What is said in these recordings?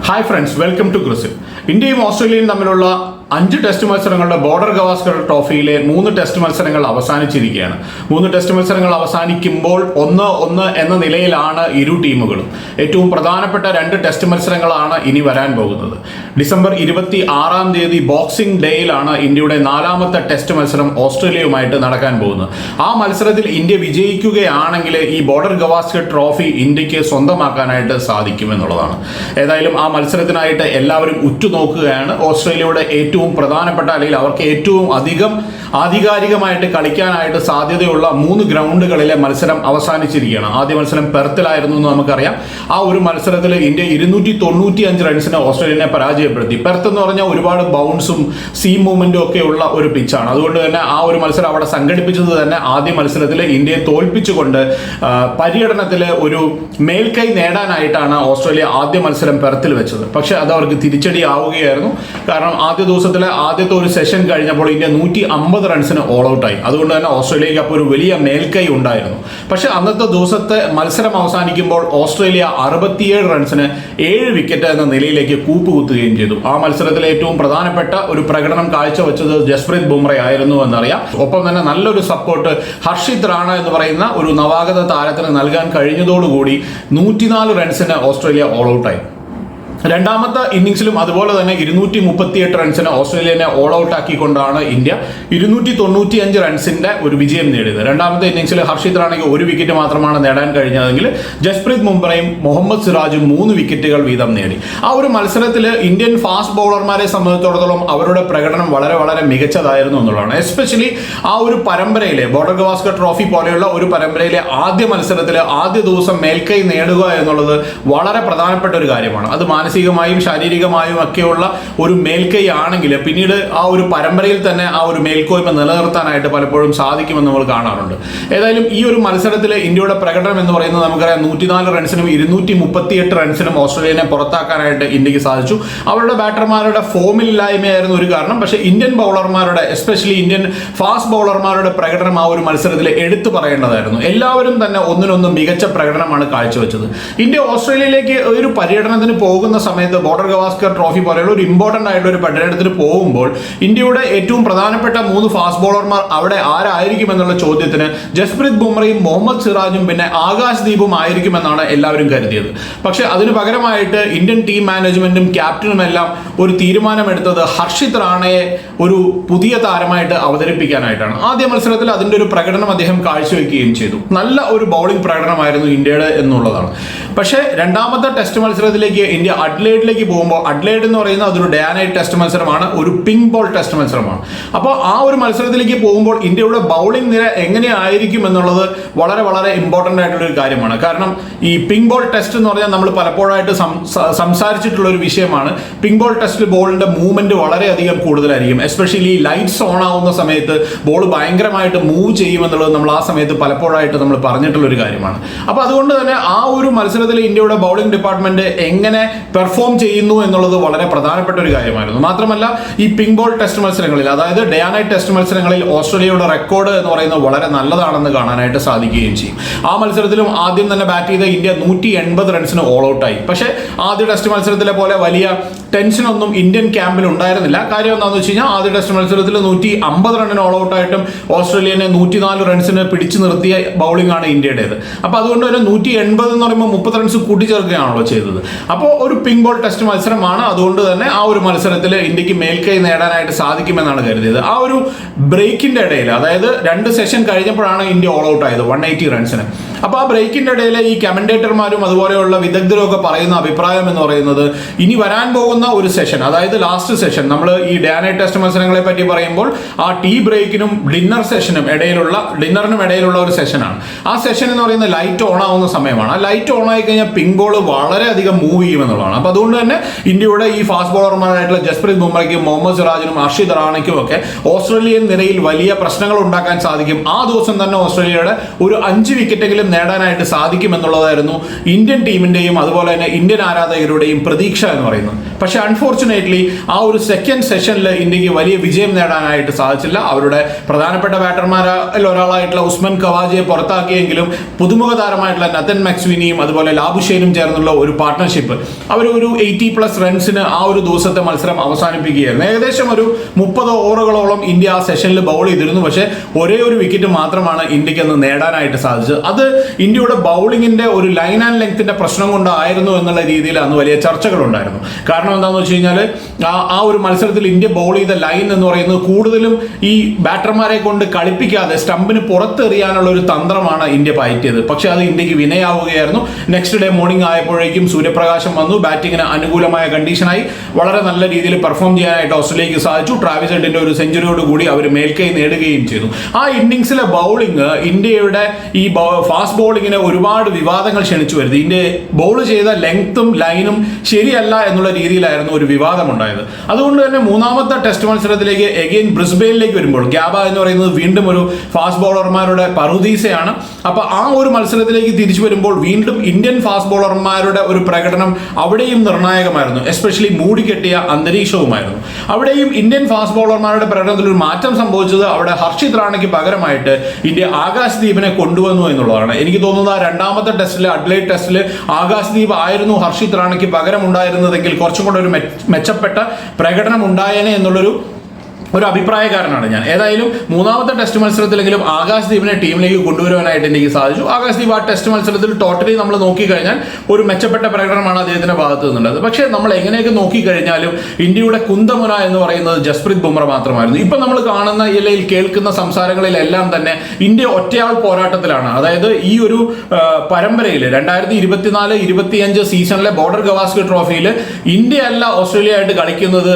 Hi friends, welcome to Crisil. ഇന്ത്യയും ഓസ്ട്രേലിയയും തമ്മിലുള്ള 5 ടെസ്റ്റ് മത്സരങ്ങളുടെ ബോർഡർ ഗവാസ്കർ ട്രോഫിയിലെ 3 ടെസ്റ്റ് മത്സരങ്ങൾ അവസാനിച്ചിരിക്കുകയാണ്. 3 ടെസ്റ്റ് മത്സരങ്ങൾ അവസാനിക്കുമ്പോൾ 1-1 എന്ന നിലയിലാണ് ഇരു ടീമുകളും. ഏറ്റവും പ്രധാനപ്പെട്ട 2 ടെസ്റ്റ് മത്സരങ്ങളാണ് ഇനി വരാൻ പോകുന്നത്. ഡിസംബർ 26-ാം തീയതി ബോക്സിംഗ് ഡേയിലാണ് ഇന്ത്യയുടെ 4ാമത്തെ ടെസ്റ്റ് മത്സരം ഓസ്ട്രേലിയയുമായിട്ട് നടക്കാൻ പോകുന്നത്. ആ മത്സരത്തിൽ ഇന്ത്യ വിജയിക്കുകയാണെങ്കിൽ ഈ ബോർഡർ ഗവാസ്കർ ട്രോഫി ഇന്ത്യക്ക് സ്വന്തമാക്കാനായിട്ട് സാധിക്കുമെന്നുള്ളതാണ്. ഏതായാലും ആ മത്സരത്തിനായിട്ട് എല്ലാവരും ഉറ്റുനോക്കുകയാണ്. ഓസ്ട്രേലിയയുടെ ഏറ്റവും പ്രധാനപ്പെട്ട അല്ലെങ്കിൽ അവർക്ക് ഏറ്റവും അധികം ആധികാരികമായിട്ട് കളിക്കാനായിട്ട് സാധ്യതയുള്ള 3 ഗ്രൗണ്ടുകളിലെ മത്സരം അവസാനിച്ചിരിക്കുകയാണ്. ആദ്യ മത്സരം പെർത്തിലായിരുന്നു എന്ന് നമുക്കറിയാം. ആ ഒരു മത്സരത്തിൽ ഇന്ത്യ 295 റൺസിന് ഓസ്ട്രേലിയനെ പരാജയപ്പെടുത്തി. പെർത്ത് എന്ന് പറഞ്ഞാൽ ഒരുപാട് ബൗൺസും സീം മൂവ്മെന്റും ഒക്കെ ഉള്ള ഒരു പിച്ചാണ്. അതുകൊണ്ട് തന്നെ ആ ഒരു മത്സരം അവിടെ സംഘടിപ്പിച്ചത് തന്നെ ആദ്യ മത്സരത്തിൽ ഇന്ത്യയെ തോൽപ്പിച്ചുകൊണ്ട് പര്യടനത്തിൽ ഒരു മേൽക്കൈ നേടാനായിട്ടാണ് ഓസ്ട്രേലിയ ആദ്യ മത്സരം പെർത്തിൽ വെച്ചത്. പക്ഷെ അത് അവർക്ക് തിരിച്ചടി ആവുകയായിരുന്നു. കാരണം ആദ്യ ദിവസത്തിലെ ആദ്യത്തെ ഒരു സെഷൻ കഴിഞ്ഞപ്പോൾ ഇന്ത്യ 150 റൺസിന് ഓൾ ഔട്ടായി. അതുകൊണ്ട് തന്നെ ഓസ്ട്രേലിയക്ക് അപ്പോൾ ഒരു വലിയ മേൽക്കൈ ഉണ്ടായിരുന്നു. പക്ഷെ അന്നത്തെ ദിവസത്തെ മത്സരം അവസാനിക്കുമ്പോൾ ഓസ്ട്രേലിയ 67 റൺസിന് 7 വിക്കറ്റ് എന്ന നിലയിലേക്ക് കൂപ്പുകുത്തുകയും ചെയ്തു. ആ മത്സരത്തിൽ ഏറ്റവും പ്രധാനപ്പെട്ട ഒരു പ്രകടനം കാഴ്ചവെച്ചത് ജസ്പ്രീത് ബുംറ ആയിരുന്നു എന്നറിയാം. ഒപ്പം തന്നെ നല്ലൊരു സപ്പോർട്ട് ഹർഷിത് റാണ എന്ന് പറയുന്ന ഒരു നവാഗത താരത്തിന് നൽകാൻ കഴിഞ്ഞതോടുകൂടി 104 റൺസിന് ഓസ്ട്രേലിയ ഓൾ ഔട്ടായി. രണ്ടാമത്തെ ഇന്നിംഗ്സിലും അതുപോലെ തന്നെ 238 റൺസിന് ഓസ്ട്രേലിയനെ ഓൾ ഔട്ട് ആക്കിക്കൊണ്ടാണ് ഇന്ത്യ 295 റൺസിന്റെ ഒരു വിജയം നേടിയത്. രണ്ടാമത്തെ ഇന്നിംഗ്സിൽ ഹർഷിത് റാണയ്ക്ക് 1 വിക്കറ്റ് മാത്രമാണ് നേടാൻ കഴിഞ്ഞതെങ്കിൽ ജസ്പ്രീത് ബുംറയും മുഹമ്മദ് സിറാജും 3 വിക്കറ്റുകൾ വീതം നേടി. ആ ഒരു മത്സരത്തിൽ ഇന്ത്യൻ ഫാസ്റ്റ് ബൗളർമാരെ സംബന്ധിച്ചിടത്തോളം അവരുടെ പ്രകടനം വളരെ വളരെ മികച്ചതായിരുന്നു എന്നുള്ളതാണ്. എസ്പെഷ്യലി ആ ഒരു പരമ്പരയിലെ ബോർഡർ ഗവാസ്കർ ട്രോഫി പോലെയുള്ള ഒരു പരമ്പരയിലെ ആദ്യ മത്സരത്തിൽ ആദ്യ ദിവസം മേൽക്കൈ നേടുക എന്നുള്ളത് വളരെ പ്രധാനപ്പെട്ട ഒരു കാര്യമാണ്. അത് മാനസികമായും ശാരീരികമായും ഒക്കെയുള്ള ഒരു മേൽക്കൈ ആണെങ്കിൽ പിന്നീട് ആ ഒരു പരമ്പരയിൽ തന്നെ ആ ഒരു മേൽക്കോയ്മ നിലനിർത്താനായിട്ട് പലപ്പോഴും സാധിക്കുമെന്ന് നമ്മൾ കാണാറുണ്ട്. ഏതായാലും ഈ ഒരു മത്സരത്തിൽ ഇന്ത്യയുടെ പ്രകടനം എന്ന് പറയുന്നത് നമുക്കറിയാം 104 റൺസിനും 238 റൺസിനും ഓസ്ട്രേലിയനെ പുറത്താക്കാനായിട്ട് ഇന്ത്യക്ക് സാധിച്ചു. അവരുടെ ബാറ്റർമാരുടെ ഫോമില്ലായ്മയായിരുന്നു ഒരു കാരണം. പക്ഷേ ഇന്ത്യൻ ബൗളർമാരുടെ എസ്പെഷ്യലി ഇന്ത്യൻ ഫാസ്റ്റ് ബൗളർമാരുടെ പ്രകടനം ആ ഒരു മത്സരത്തിൽ എടുത്തു പറയേണ്ടതായിരുന്നു. എല്ലാവരും തന്നെ ഒന്നിനൊന്ന് മികച്ച പ്രകടനമാണ് കാഴ്ചവെച്ചത്. ഇന്ത്യ ഓസ്ട്രേലിയയിലേക്ക് ഒരു പര്യടനത്തിന് പോകുന്ന സമയത്ത് ബോർഡർ ഗവാസ്കർ ട്രോഫി പോലെയുള്ള ഒരു ഇമ്പോർട്ടന്റ് ആയിട്ടുള്ള ഒരു പര്യടനത്തിന് പോകുമ്പോൾ ഇന്ത്യയുടെ ഏറ്റവും പ്രധാനപ്പെട്ട 3 ഫാസ്റ്റ് ബോളർമാർ അവിടെ ആരായിരിക്കും എന്നുള്ള ചോദ്യത്തിന് ജസ്പ്രീത് ബുംറയും മുഹമ്മദ് സിറാജും പിന്നെ ആകാശ് ദീപും ആയിരിക്കുമെന്നാണ് എല്ലാവരും കരുതിയത്. പക്ഷെ അതിന് പകരമായിട്ട് ഇന്ത്യൻ ടീം മാനേജ്മെന്റും ക്യാപ്റ്റനും എല്ലാം ഒരു തീരുമാനമെടുത്തത് ഹർഷിത് റാണയെ ഒരു പുതിയ താരമായിട്ട് അവതരിപ്പിക്കാനായിട്ടാണ്. ആദ്യ മത്സരത്തിൽ അതിന്റെ ഒരു പ്രകടനം അദ്ദേഹം കാഴ്ചവെക്കുകയും ചെയ്തു. നല്ല ഒരു ബൗളിംഗ് പ്രകടനമായിരുന്നു ഇന്ത്യയുടെ എന്നുള്ളതാണ്. പക്ഷേ രണ്ടാമത്തെ ടെസ്റ്റ് മത്സരത്തിലേക്ക് ഇന്ത്യ അഡ്ലേഡിലേക്ക് പോകുമ്പോൾ അഡ്ലേഡ് എന്ന് പറയുന്നത് അതൊരു ഡേ ആൻഡ് നൈറ്റ് ടെസ്റ്റ് മത്സരമാണ്, ഒരു പിങ്ക് ബോൾ ടെസ്റ്റ് മത്സരമാണ്. അപ്പോൾ ആ ഒരു മത്സരത്തിലേക്ക് പോകുമ്പോൾ ഇന്ത്യയുടെ ബൗളിംഗ് നിര എങ്ങനെയായിരിക്കും എന്നുള്ളത് വളരെ വളരെ ഇമ്പോർട്ടൻ്റ് ആയിട്ടുള്ള ഒരു കാര്യമാണ്. കാരണം ഈ പിങ്ക് ബോൾ ടെസ്റ്റ് എന്ന് പറഞ്ഞാൽ നമ്മൾ പലപ്പോഴായിട്ട് സംസാരിച്ചിട്ടുള്ള ഒരു വിഷയമാണ്. പിങ്ക് ബോൾ ടെസ്റ്റിൽ ബോളിന്റെ മൂവ്മെന്റ് വളരെയധികം കൂടുതലായിരിക്കും. എസ്പെഷ്യലി ലൈറ്റ്സ് ഓൺ ആവുന്ന സമയത്ത് ബോൾ ഭയങ്കരമായിട്ട് മൂവ് ചെയ്യുമെന്നുള്ളത് നമ്മൾ ആ സമയത്ത് പലപ്പോഴായിട്ട് നമ്മൾ പറഞ്ഞിട്ടുള്ള ഒരു കാര്യമാണ്. അപ്പോൾ അതുകൊണ്ട് തന്നെ ആ ഒരു മത്സരത്തിൽ ഇന്ത്യയുടെ ബൗളിംഗ് ഡിപ്പാർട്ട്മെന്റ് എങ്ങനെ പെർഫോം ചെയ്യുന്നു എന്നുള്ളത് വളരെ പ്രധാനപ്പെട്ട ഒരു കാര്യമായിരുന്നു. മാത്രമല്ല ഈ പിങ്ക് ബോൾ ടെസ്റ്റ് മത്സരങ്ങളിൽ അതായത് ഡേ ആൻഡ് നൈറ്റ് ടെസ്റ്റ് മത്സരങ്ങളിൽ ഓസ്ട്രേലിയയുടെ റെക്കോർഡ് എന്ന് പറയുന്നത് വളരെ നല്ലതാണെന്ന് കാണാനായിട്ട് സാധിക്കുകയും ചെയ്യും. ആ മത്സരത്തിലും ആദ്യം തന്നെ ബാറ്റ് ചെയ്ത ഇന്ത്യ 180 റൺസിന് ഓൾ ഔട്ടായി. പക്ഷേ ആദ്യ ടെസ്റ്റ് മത്സരത്തിലെ പോലെ വലിയ ടെൻഷനൊന്നും ഇന്ത്യൻ ക്യാമ്പിൽ ഉണ്ടായിരുന്നില്ല. കാര്യം എന്താണെന്ന് വെച്ച് കഴിഞ്ഞാൽ ആദ്യ ടെസ്റ്റ് മത്സരത്തിൽ 150 റണ്ണിന് ഓൾ ഔട്ടായിട്ടും ഓസ്ട്രേലിയനെ 104 റൺസിന് പിടിച്ചു നിർത്തിയ ബൗളിംഗ് ആണ് ഇന്ത്യയുടേത്. അപ്പോൾ അതുകൊണ്ട് തന്നെ 180 എന്ന് പറയുമ്പോൾ 30 റൺസ് കൂട്ടിച്ചേർക്കുകയാണല്ലോ ചെയ്തത്. അപ്പോൾ ഒരു പിങ്ക് ബോൾ ടെസ്റ്റ് മത്സരമാണ്. അതുകൊണ്ട് തന്നെ ആ ഒരു മത്സരത്തിൽ ഇന്ത്യക്ക് മേൽക്കൈ നേടാനായിട്ട് സാധിക്കുമെന്നാണ് കരുതിയത്. ആ ഒരു ബ്രേക്കിന്റെ ഇടയിൽ അതായത് 2 സെഷൻ കഴിഞ്ഞപ്പോഴാണ് ഇന്ത്യ ഓൾ ഔട്ട് ആയത് 180 റൺസിന്. അപ്പോൾ ആ ബ്രേക്കിന്റെ ഇടയിൽ ഈ കമന്റേറ്റർമാരും അതുപോലെയുള്ള വിദഗ്ധരും ഒക്കെ പറയുന്ന അഭിപ്രായം എന്ന് പറയുന്നത് ഇനി വരാൻ പോകുന്ന ഒരു സെഷൻ അതായത് ലാസ്റ്റ് സെഷൻ നമ്മൾ ഈ ഡേ ആൻഡ് നൈറ്റ് ടെസ്റ്റ് മത്സരങ്ങളെ പറ്റി പറയുമ്പോൾ ആ ടീ ബ്രേക്കിനും ഡിന്നറിനും ഇടയിലുള്ള ഒരു സെഷനാണ്. ആ സെഷൻ എന്ന് പറയുന്നത് ലൈറ്റ് ഓൺ ആവുന്ന സമയമാണ്. ആ ലൈറ്റ് ഓൺ ആയി കഴിഞ്ഞാൽ പിങ്ക് ബോൾ വളരെയധികം മൂവ് ചെയ്യുമെന്നുള്ളതാണ്. അപ്പോൾ അതുകൊണ്ട് തന്നെ ഇന്ത്യയുടെ ഈ ഫാസ്റ്റ് ബോളർമാരായിട്ടുള്ള ജസ്പ്രീത് ബുംറയ്ക്കും മുഹമ്മദ് സിറാജിനും ഹർഷിത് റാണയ്ക്കും ഒക്കെ ഓസ്ട്രേലിയൻ നിരയിൽ വലിയ പ്രശ്നങ്ങൾ ഉണ്ടാക്കാൻ സാധിക്കും. ആ ദിവസം തന്നെ ഓസ്ട്രേലിയയുടെ ഒരു 5 വിക്കറ്റെങ്കിലും നേടാനായിട്ട് സാധിക്കുമെന്നുള്ളതായിരുന്നു ഇന്ത്യൻ ടീമിന്റെയും അതുപോലെ തന്നെ ഇന്ത്യൻ ആരാധകരുടെയും പ്രതീക്ഷ എന്ന് പറയുന്നത്. പക്ഷെ അൺഫോർച്ചുനേറ്റ്ലി ആ ഒരു സെക്കൻഡ് സെഷനിൽ ഇന്ത്യക്ക് വലിയ വിജയം നേടാനായിട്ട് സാധിച്ചില്ല. അവരുടെ പ്രധാനപ്പെട്ട ബാറ്റർമാരിൽ ഒരാളായിട്ടുള്ള ഉസ്മാൻ ഖവാജയെ പുറത്താക്കിയെങ്കിലും പുതുമുഖ താരമായിട്ടുള്ള നതൻ മക്സ്വിനിയും അതുപോലെ ലാബുഷേനും ചേർന്നുള്ള ഒരു പാർട്ട്ണർഷിപ്പ് അവർ ഒരു 80+ റൺസിന് ആ ഒരു ദിവസത്തെ മത്സരം അവസാനിപ്പിക്കുകയായിരുന്നു. ഏകദേശം ഒരു 30 ഓവറുകളോളം ഇന്ത്യ ആ സെഷനിൽ ബൗൾ ചെയ്തിരുന്നു. പക്ഷേ ഒരേ ഒരു വിക്കറ്റ് മാത്രമാണ് ഇന്ത്യക്ക് അന്ന് നേടാനായിട്ട് സാധിച്ചത്. അത് ഇന്ത്യയുടെ ബൗളിങ്ങിന്റെ ഒരു ലൈൻ ആൻഡ് ലെങ്ത്തിന്റെ പ്രശ്നം കൊണ്ടായിരുന്നു എന്നുള്ള രീതിയിൽ അന്ന് വലിയ ചർച്ചകളുണ്ടായിരുന്നു. കാരണം എന്താണെന്ന് വെച്ച് കഴിഞ്ഞാൽ ആ ഒരു മത്സരത്തിൽ ഇന്ത്യ ബൗൾ ചെയ്ത ലൈൻ എന്ന് പറയുന്നത് കൂടുതലും ഈ ബാറ്റർമാരെ കൊണ്ട് കളിപ്പിക്കാതെ സ്റ്റംപിന് പുറത്തെറിയാനുള്ള ഒരു തന്ത്രമാണ് ഇന്ത്യ പയറ്റിയത്. പക്ഷെ അത് ഇന്ത്യക്ക് വിനയാവുകയായിരുന്നു. നെക്സ്റ്റ് ഡേ മോർണിംഗ് ആയപ്പോഴേക്കും സൂര്യപ്രകാശം വന്നു, ബാറ്റിങ്ങിന് അനുകൂലമായ കണ്ടീഷനായി വളരെ നല്ല രീതിയിൽ പെർഫോം ചെയ്യാനായിട്ട് ഓസ്ട്രേലിയക്ക് സാധിച്ചു. ട്രാവിസ് ഹെഡിന്റെ ഒരു സെഞ്ചുറിയോട് കൂടി അവർ മേൽക്കൈ നേടുകയും ചെയ്തു. ആ ഇന്നിംഗ്സിലെ ബൗളിംഗ് ഇന്ത്യയുടെ ഈ ഫാസ്റ്റ് ബോളിങ്ങിനെ ഒരുപാട് വിവാദങ്ങൾ ക്ഷണിച്ചു വരുന്നത്. ഇന്ത്യ ബോൾ ചെയ്ത ലെങ്ത്തും ലൈനും ശരിയല്ല എന്നുള്ള രീതിയിലായിരുന്നു ഒരു വിവാദം ഉണ്ടായത്. അതുകൊണ്ട് തന്നെ മൂന്നാമത്തെ ടെസ്റ്റ് മത്സരത്തിലേക്ക് എഗെയിൻ ബ്രിസ്ബെയിനിലേക്ക് വരുമ്പോൾ ഗ്യാബ എന്ന് പറയുന്നത് വീണ്ടും ഒരു ഫാസ്റ്റ് ബോളർമാരുടെ പറുദീസയാണ്. അപ്പൊ ആ ഒരു മത്സരത്തിലേക്ക് തിരിച്ചു വരുമ്പോൾ വീണ്ടും ഇന്ത്യൻ ഫാസ്റ്റ് ബോളർമാരുടെ ഒരു പ്രകടനം അവിടെയും നിർണായകമായിരുന്നു. എസ്പെഷ്യലി മൂടിക്കെട്ടിയ അന്തരീക്ഷവുമായിരുന്നു. അവിടെയും ഇന്ത്യൻ ഫാസ്റ്റ് ബോളർമാരുടെ പ്രകടനത്തിൽ ഒരു മാറ്റം സംഭവിച്ചത് അവിടെ ഹർഷിത് റാണയ്ക്ക് പകരമായിട്ട് ഇന്ത്യ ആകാശ് ദീപിനെ കൊണ്ടുവന്നു എന്നുള്ളതാണ്. എനിക്ക് തോന്നുന്നത് ആ രണ്ടാമത്തെ ടെസ്റ്റിൽ അഡ്ലൈഡ് ടെസ്റ്റിൽ ആകാശ് ദീപ് ആയിരുന്നു ഹർഷിത് റാണയ്ക്ക് പകരം ഉണ്ടായിരുന്നതെങ്കിൽ കുറച്ചും കൂടെ ഒരു മെച്ചപ്പെട്ട പ്രകടനം ഉണ്ടായേനെ എന്നുള്ളൊരു അഭിപ്രായക്കാരനാണ് ഞാൻ. ഏതായാലും മൂന്നാമത്തെ ടെസ്റ്റ് മത്സരത്തിലെങ്കിലും ആകാശ് ദീപിനെ ടീമിലേക്ക് കൊണ്ടുവരുവാനായിട്ട് എനിക്ക് സാധിച്ചു. ആകാശ് ദീപ് ആ ടെസ്റ്റ് മത്സരത്തിൽ ടോട്ടലി നമ്മൾ നോക്കിക്കഴിഞ്ഞാൽ ഒരു മെച്ചപ്പെട്ട പ്രകടനമാണ് അദ്ദേഹത്തിന്റെ ഭാഗത്ത് നിന്നുള്ളത്. പക്ഷേ നമ്മൾ എങ്ങനെയൊക്കെ നോക്കിക്കഴിഞ്ഞാലും ഇന്ത്യയുടെ കുന്തമുന എന്ന് പറയുന്നത് ജസ്പ്രീത് ബുംറ മാത്രമായിരുന്നു. ഇപ്പം നമ്മൾ കാണുന്ന അല്ലെങ്കിൽ കേൾക്കുന്ന സംസാരങ്ങളിലെല്ലാം തന്നെ ഇന്ത്യ ഒറ്റയാൾ പോരാട്ടത്തിലാണ്. അതായത് ഈ ഒരു പരമ്പരയിൽ 2024-25 സീസണിലെ ബോർഡർ ഗവാസ്കർ ട്രോഫിയിൽ ഇന്ത്യ അല്ല ഓസ്ട്രേലിയ ആയിട്ട് കളിക്കുന്നത്,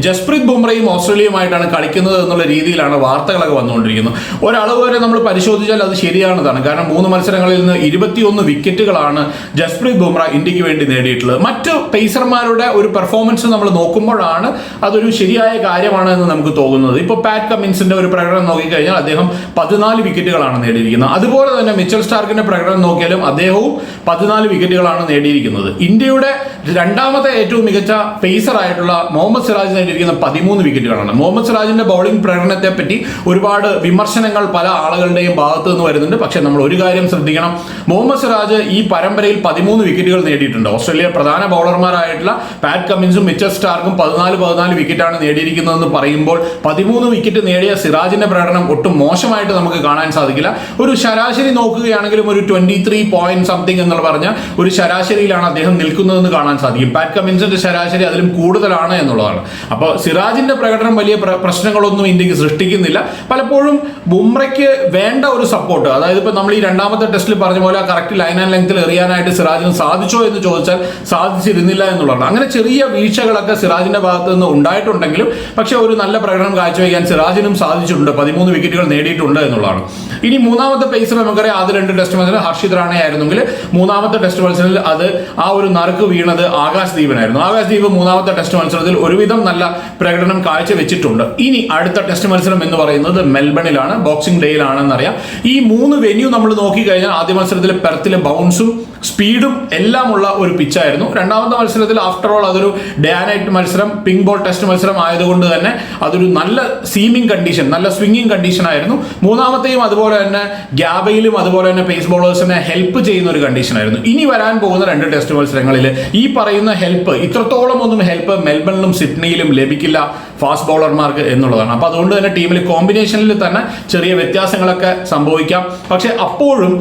ജസ്പ്രീത് ബുംറയും ഓസ്ട്രേലിയയുമായിട്ടാണ് കളിക്കുന്നത് എന്നുള്ള രീതിയിലാണ് വാർത്തകളൊക്കെ വന്നുകൊണ്ടിരിക്കുന്നത്. ഒരളവ് വരെ നമ്മൾ പരിശോധിച്ചാൽ അത് ശരിയാണതാണ്. കാരണം 3 മത്സരങ്ങളിൽ നിന്ന് 21 വിക്കറ്റുകളാണ് ജസ്പ്രീത് ബുംറ ഇന്ത്യക്ക് വേണ്ടി നേടിയിട്ടുള്ളത്. മറ്റ് പേസർമാരുടെ ഒരു പെർഫോമൻസ് നമ്മൾ നോക്കുമ്പോഴാണ് അതൊരു ശരിയായ കാര്യമാണ് എന്ന് നമുക്ക് തോന്നുന്നത്. ഇപ്പോൾ പാറ്റ് കമ്മിൻസിന്റെ ഒരു പ്രകടനം നോക്കിക്കഴിഞ്ഞാൽ അദ്ദേഹം 14 വിക്കറ്റുകളാണ് നേടിയിരിക്കുന്നത്. അതുപോലെ തന്നെ മിച്ചൽ സ്റ്റാർക്കിന്റെ പ്രകടനം നോക്കിയാലും അദ്ദേഹവും 14 വിക്കറ്റുകളാണ് നേടിയിരിക്കുന്നത്. ഇന്ത്യയുടെ രണ്ടാമത്തെ ഏറ്റവും മികച്ച പേസർ ആയിട്ടുള്ള മുഹമ്മദ് സിറാജ് നേടിയിരിക്കുന്ന 13 വിക്കറ്റുകളാണ്. മുഹമ്മദ് സിറാജിന്റെ ബൗളിംഗ് പ്രകടനത്തെ പറ്റി ഒരുപാട് വിമർശനങ്ങൾ പല ആളുകളുടെയും ഭാഗത്തു നിന്ന് വരുന്നുണ്ട്. പക്ഷെ നമ്മൾ ഒരു കാര്യം ശ്രദ്ധിക്കണം, മുഹമ്മദ് സിറാജ് ഈ പരമ്പരയിൽ 13 വിക്കറ്റുകൾ നേടിയിട്ടുണ്ട്. ഓസ്ട്രേലിയ പ്രധാന ബൗളർമാരായിട്ടുള്ള പാറ്റ് കമ്മിൻസും മിച്ചൽ സ്റ്റാർക്കും 14 വിക്കറ്റാണ് നേടിയിരിക്കുന്നതെന്ന് പറയുമ്പോൾ 13 വിക്കറ്റ് നേടിയ സിറാജിന്റെ പ്രകടനം ഒട്ടും മോശമായിട്ട് നമുക്ക് കാണാൻ സാധിക്കില്ല. ഒരു ശരാശരി നോക്കുകയാണെങ്കിലും ഒരു 23 പോയിന്റ് സംതിങ് എന്ന് പറഞ്ഞ ഒരു ശരാശരിയിലാണ് അദ്ദേഹം നിൽക്കുന്നതെന്ന് കാണാൻ സാധിക്കും. പാറ്റ് കമ്മിൻസിന്റെ ശരാശരി അതിലും കൂടുതലാണ് എന്നുള്ളതാണ്. അപ്പോൾ സിറാജിന്റെ പ്രകടനം വലിയ പ്രശ്നങ്ങളൊന്നും ഇന്ത്യക്ക് സൃഷ്ടിക്കുന്നില്ല. പലപ്പോഴും ബുംറയ്ക്ക് വേണ്ട ഒരു സപ്പോർട്ട്, അതായത് ഇപ്പൊ നമ്മൾ ഈ രണ്ടാമത്തെ ടെസ്റ്റിൽ പറഞ്ഞ പോലെ കറക്റ്റ് ലൈൻ ആൻഡ് ലെങ്ത്തിൽ എറിയാനായിട്ട് സിറാജിന് സാധിച്ചോ എന്ന് ചോദിച്ചാൽ സാധിച്ചിരുന്നില്ല എന്നുള്ളതാണ്. അങ്ങനെ ചെറിയ വീഴ്ചകളൊക്കെ സിറാജിന്റെ ഭാഗത്ത് നിന്ന് ഉണ്ടായിട്ടുണ്ടെങ്കിലും പക്ഷെ ഒരു നല്ല പ്രകടനം കാഴ്ചവെക്കാൻ സിറാജിനും സാധിച്ചിട്ടുണ്ട്. 13 വിക്കറ്റുകൾ നേടിയിട്ടുണ്ട് എന്നുള്ളതാണ്. ഇനി മൂന്നാമത്തെ പേസർ നമുക്കറിയാം, ആദ്യ 2 ടെസ്റ്റ് മത്സരം ഹർഷിത് റാണ ആയിരുന്നെങ്കിൽ മൂന്നാമത്തെ ടെസ്റ്റ് മത്സരത്തിൽ അത് ആ ഒരു നറുക്ക് വീണത് ആകാശ് ദീപനായിരുന്നു. ആകാശ് ദീപ് മൂന്നാമത്തെ ടെസ്റ്റ് മത്സരത്തിൽ ഒരുവിധം നല്ല പ്രകടനം കാഴ്ചവെച്ചിട്ടുണ്ട്. ഇനി അടുത്ത ടെസ്റ്റ് മത്സരം എന്ന് പറയുന്നത് മെൽബണിലാണ്, ബോക്സിംഗ് ഡേയിലാണെന്നറിയാം. ഈ 3 വെന്യൂ നമ്മൾ നോക്കിക്കഴിഞ്ഞാൽ ആദ്യ മത്സരത്തിൽ പെർത്തിലെ ബൗൺസും സ്പീഡും എല്ലാം ഉള്ള ഒരു പിച്ചായിരുന്നു. രണ്ടാമത്തെ മത്സരത്തിൽ ആഫ്റ്റർ ഓൾ അതൊരു ഡേ ആൻഡ് നൈറ്റ് മത്സരം, പിങ്ക് ബോൾ ടെസ്റ്റ് മത്സരം ആയതുകൊണ്ട് തന്നെ അതൊരു നല്ല സീമിംഗ് കണ്ടീഷൻ, നല്ല സ്വിംഗിങ് കണ്ടീഷൻ ആയിരുന്നു. മൂന്നാമത്തെയും അതുപോലെ തന്നെ ഗ്യാബയിലും അതുപോലെ തന്നെ പേസ് ബോളേഴ്സിനെ ഹെൽപ്പ് ചെയ്യുന്ന ഒരു കണ്ടീഷൻ ആയിരുന്നു. ഇനി വരാൻ പോകുന്ന 2 ടെസ്റ്റ് മത്സരങ്ങളിൽ ഈ പറയുന്ന ഹെൽപ്പ്, ഇത്രത്തോളം ഒന്നും ഹെൽപ്പ് മെൽബണിലും സിഡ്നിയിലും ലഭിക്കില്ല ഫാസ്റ്റ് ബോളർമാർക്ക് എന്നുള്ളതാണ്. അപ്പൊ അതുകൊണ്ട് തന്നെ ടീമിൽ കോമ്പിനേഷനിൽ തന്നെ ചെറിയ വ്യത്യാസങ്ങളൊക്കെ സംഭവിക്കാം. പക്ഷെ അപ്പോഴും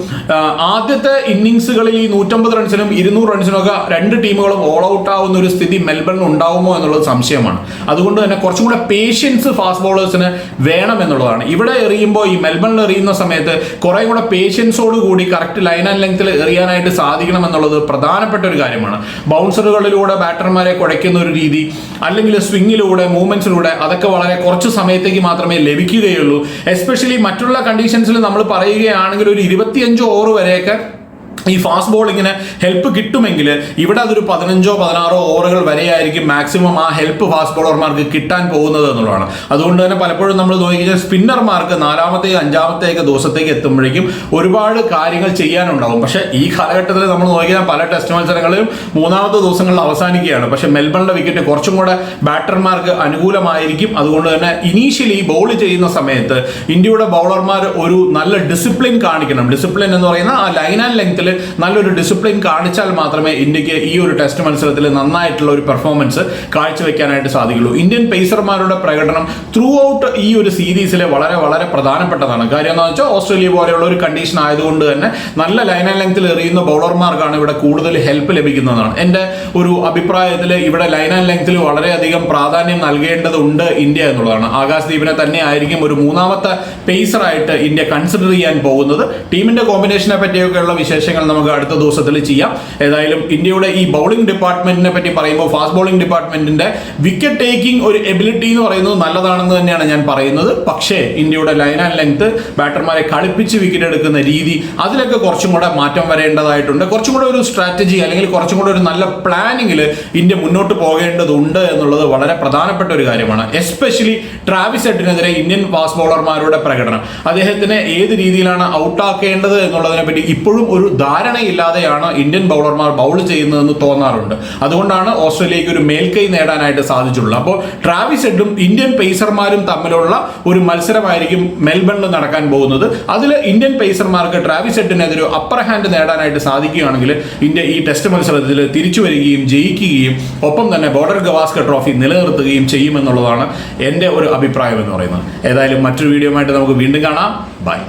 ആദ്യത്തെ ഇന്നിങ്സുകളിൽ ഈ 150 റൺസിനും 200 റൺസിനും ഒക്കെ 2 ടീമുകളും ഓൾ ഔട്ട് ആവുന്ന ഒരു സ്ഥിതി മെൽബണിൽ ഉണ്ടാവുമോ എന്നുള്ളത് സംശയമാണ്. അതുകൊണ്ട് തന്നെ കുറച്ചും കൂടെ പേഷ്യൻസ് ഫാസ്റ്റ് ബോളേഴ്സിന് വേണം എന്നുള്ളതാണ്. ഇവിടെ എറിയുമ്പോൾ ഈ മെൽബണിൽ എറിയുന്ന സമയത്ത് കുറെ കൂടെ പേഷ്യൻസോട് കൂടി കറക്റ്റ് ലൈൻ ആൻഡ് ലെങ്ത്തിൽ എറിയാനായിട്ട് സാധിക്കണം എന്നുള്ളത് പ്രധാനപ്പെട്ട ഒരു കാര്യമാണ്. ബൗൺസറുകളിലൂടെ ബാറ്റർമാരെ കുഴയ്ക്കുന്ന ഒരു രീതി, അല്ലെങ്കിൽ സ്വിങ്ങിലൂടെ മൂവ്മെന്റ്സിലൂടെ, അതൊക്കെ വളരെ കുറച്ച് സമയത്തേക്ക് മാത്രമേ ലഭിക്കുകയുള്ളൂ. എസ്പെഷ്യലി മറ്റുള്ള കണ്ടീഷൻസിൽ നമ്മൾ പറയുകയാണെങ്കിൽ ഒരു 25 ഓവർ വരെയൊക്കെ ഈ ഫാസ്റ്റ് ബോളിങ്ങിന് ഹെൽപ്പ് കിട്ടുമെങ്കിൽ ഇവിടെ അതൊരു 15-16 ഓവറുകൾ വരെയായിരിക്കും മാക്സിമം ആ ഹെൽപ്പ് ഫാസ്റ്റ് ബോളർമാർക്ക് കിട്ടാൻ പോകുന്നത് എന്നുള്ളതാണ്. അതുകൊണ്ട് തന്നെ പലപ്പോഴും നമ്മൾ നോക്കിക്കഴിഞ്ഞാൽ സ്പിന്നർമാർക്ക് 4-ാമത്തെയും 5-ാമത്തെയൊക്കെ ദിവസത്തേക്ക് എത്തുമ്പോഴേക്കും ഒരുപാട് കാര്യങ്ങൾ ചെയ്യാനുണ്ടാവും. പക്ഷേ ഈ കാലഘട്ടത്തിൽ നമ്മൾ നോക്കിയാൽ പല ടെസ്റ്റ് മത്സരങ്ങളിലും 3-ാമത്തെ ദിവസങ്ങളിൽ അവസാനിക്കുകയാണ്. പക്ഷേ മെൽബണിലെ വിക്കറ്റ് കുറച്ചും കൂടെ ബാറ്റർമാർക്ക് അനുകൂലമായിരിക്കും. അതുകൊണ്ട് തന്നെ ഇനീഷ്യലി ബോൾ ചെയ്യുന്ന സമയത്ത് ഇന്ത്യയുടെ ബൗളർമാർ ഒരു നല്ല ഡിസിപ്ലിൻ കാണിക്കണം. ഡിസിപ്ലിൻ എന്ന് പറയുന്ന ആ ലൈൻ ആൻഡ് ലെങ്ത്തിൽ നല്ലൊരു ഡിസിപ്ലിൻ കാണിച്ചാൽ മാത്രമേ ഇന്ത്യക്ക് ഈ ഒരു ടെസ്റ്റ് മത്സരത്തിൽ നന്നായിട്ടുള്ള ഒരു പെർഫോമൻസ് കാഴ്ചവെക്കാനായിട്ട് സാധിക്കുള്ളൂ. ഇന്ത്യൻ പേസർമാരുടെ പ്രകടനം ത്രൂ ഔട്ട് ഈ ഒരു സീരീസിൽ വളരെ വളരെ പ്രധാനപ്പെട്ടതാണ്. കാര്യം എന്താണെന്ന് വെച്ചാൽ ഓസ്ട്രേലിയ പോലെയുള്ള ഒരു കണ്ടീഷൻ ആയതുകൊണ്ട് തന്നെ നല്ല ലൈൻ ആൻഡ് ലെങ്ത്തിൽ എറിയുന്ന ബൗളർമാർക്കാണ് ഇവിടെ കൂടുതൽ ഹെൽപ്പ് ലഭിക്കുന്നതാണ്. എൻ്റെ ഒരു അഭിപ്രായത്തിൽ ഇവിടെ ലൈൻ ആൻഡ് ലെങ്ത്തിൽ വളരെയധികം പ്രാധാന്യം നൽകേണ്ടതുണ്ട് ഇന്ത്യ എന്നുള്ളതാണ്. ആകാശ് ദീപിനെ തന്നെ ആയിരിക്കും ഒരു 3-ാമത്തെ പേസറായിട്ട് ഇന്ത്യ കൺസിഡർ ചെയ്യാൻ പോകുന്നത്. ടീമിന്റെ കോമ്പിനേഷനെ പറ്റിയൊക്കെയുള്ള വിശേഷങ്ങൾ നമുക്ക് അടുത്ത ദിവസത്തിൽ ചെയ്യാം. ഏതായാലും ഇന്ത്യയുടെ ഈ ബൗളിംഗ് ഡിപ്പാർട്ട്മെന്റിനെ പറ്റി പറയുമ്പോൾ ഫാസ്റ്റ് ബോളിംഗ് ഡിപ്പാർട്ട്മെന്റിന്റെ വിക്കറ്റ് ടേക്കിംഗ് ഒരു എബിലിറ്റി എന്ന് പറയുന്നത് നല്ലതാണെന്ന് തന്നെയാണ് ഞാൻ പറയുന്നത്. പക്ഷേ ഇന്ത്യയുടെ ലൈൻ ആൻഡ് ലെങ്ത്, ബാറ്റർമാരെ കളിപ്പിച്ച് വിക്കറ്റ് എടുക്കുന്ന രീതി, അതിലൊക്കെ കുറച്ചും കൂടെ മാറ്റം വരേണ്ടതായിട്ടുണ്ട്. കുറച്ചും കൂടെ ഒരു സ്ട്രാറ്റജി അല്ലെങ്കിൽ കുറച്ചും കൂടെ ഒരു നല്ല പ്ലാനിങ്ങിൽ ഇന്ത്യ മുന്നോട്ട് പോകേണ്ടതുണ്ട് എന്നുള്ളത് വളരെ പ്രധാനപ്പെട്ട ഒരു കാര്യമാണ്. എസ്പെഷ്യലി ട്രാവിസ് ഹെഡിനെതിരെ ഇന്ത്യൻ ഫാസ്റ്റ് ബോളർമാരുടെ പ്രകടനം, അദ്ദേഹത്തിനെ ഏത് രീതിയിലാണ് ഔട്ടാക്കേണ്ടത് എന്നുള്ളതിനെ പറ്റി ഇപ്പോഴും ഒരു ധാരണയില്ലാതെയാണ് ഇന്ത്യൻ ബൗളർമാർ ബൗൾ ചെയ്യുന്നതെന്ന് തോന്നാറുണ്ട്. അതുകൊണ്ടാണ് ഓസ്ട്രേലിയക്ക് ഒരു മേൽക്കൈ നേടാനായിട്ട് സാധിച്ചുള്ളത്. അപ്പോൾ ട്രാവിസ് ഹെഡും ഇന്ത്യൻ പേസർമാരും തമ്മിലുള്ള ഒരു മത്സരമായിരിക്കും മെൽബണിൽ നടക്കാൻ പോകുന്നത്. അതിൽ ഇന്ത്യൻ പേസർമാർക്ക് ട്രാവിസ് ഹെഡിനെതിരെ അപ്പർ ഹാൻഡ് നേടാനായിട്ട് സാധിക്കുകയാണെങ്കിൽ ഇന്ത്യ ഈ ടെസ്റ്റ് മത്സരത്തിൽ തിരിച്ചു വരികയും ജയിക്കുകയും ഒപ്പം തന്നെ ബോർഡർ ഗവാസ്കർ ട്രോഫി നിലനിർത്തുകയും ചെയ്യുമെന്നുള്ളതാണ് എൻ്റെ ഒരു അഭിപ്രായം എന്ന് പറയുന്നത്. ഏതായാലും മറ്റൊരു വീഡിയോ ആയിട്ട് നമുക്ക് വീണ്ടും കാണാം. ബൈ.